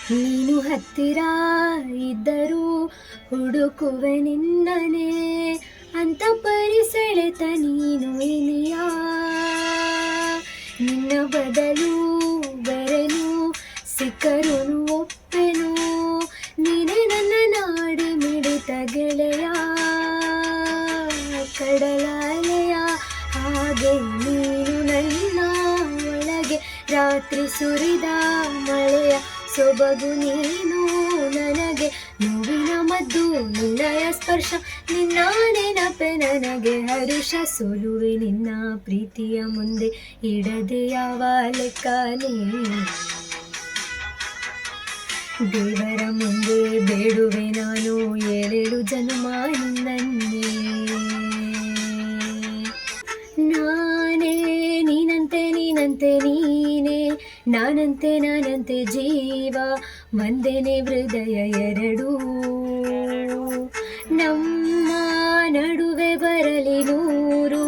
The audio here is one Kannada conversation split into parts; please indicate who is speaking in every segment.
Speaker 1: ನೀನು ಹತ್ತಿರ ಇದ್ದರೂ ಹುಡುಕುವೆ ನಿನ್ನನೆ ಅಂತ ಪರಿಸೆಳೆತ ನೀನು ಇನಿಯ ನಿನ್ನ ಬದಲು ಬೆರೆನು ಸಿಕ್ಕರು ಒಪ್ಪೆನು ನೀನೇ ನನ್ನ ನಾಡಿ ಮಿಡಿತ ಗೆಳೆಯ ಕಡಲ ಅಲೆಯ ಹಾಗೆ ನೀನು ನನ್ನ ಒಳಗೆ ರಾತ್ರಿ ಸುರಿದ ಮಳೆಯ ಸೊಬಗು ನೀನು ನನಗೆ ನೋವಿನ ಮದ್ದು ನಿನ್ನಯ ಸ್ಪರ್ಶ ನಿನ್ನ ನೆನಪೆ ನನಗೆ ಹರುಷ ಸೋಲುವೆ ನಿನ್ನ ಪ್ರೀತಿಯ ಮುಂದೆ ಇಡದೆ ಯಾವ ಲೆಕ್ಕನೇ ದೇವರ ಮುಂದೆ ಬೇಡುವೆ ನಾನು 7 ಜನ್ಮ ನಿನ್ನನ್ನೇ ನಾನೇ ನೀನಂತೆ ನೀನಂತೆ ನೀನೇ ನಾನಂತೆ ಜೀವ ಒಂದೇನೆ ಹೃದಯ ಎರಡು ನಮ್ಮ ನಡುವೆ ಬರಲಿ 100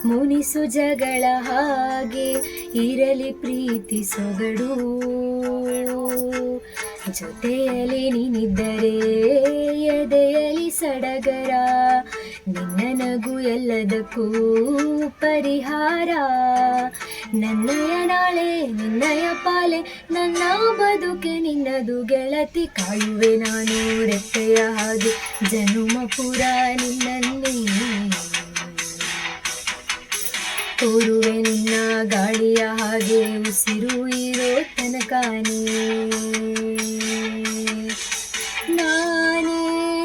Speaker 1: ಮುನಿಸು ಜಗಳ ಹಾಗೆ ಇರಲಿ ಪ್ರೀತಿ ಸೊಗಡು ಜೊತೆಯಲ್ಲಿ ನೀನಿದ್ದರೆ ಎದೆಯಲಿ ಸಡಗರ ನಿನ್ನ ನಗು ಎಲ್ಲದಕ್ಕೂ ಪರಿಹಾರ ನನ್ನಯ ನಾಳೆ ನಿನ್ನಯ ಪಾಲೆ ನನ್ನ ಬದುಕೆ ನಿನ್ನದು ಗೆಳತಿ ಕಾಯುವೆ ನಾನು ರೆಪ್ಪೆಯ ಹಾಗೆ ಜನುಮ ಪುರ ನಿನ್ನನ್ನೇ ತೋರುವೆ ನಿನ್ನ ಗಾಳಿಯ ಹಾಗೆ ಉಸಿರು ಇರೋ ತನಕನೇ ನಾನೇ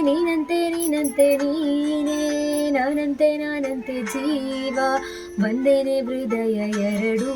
Speaker 1: ನೀನಂತೆ ನೀನೇ ನಾನಂತೆ ಜೀವ ಒಂದೇನೆ ಹೃದಯ ಎರಡು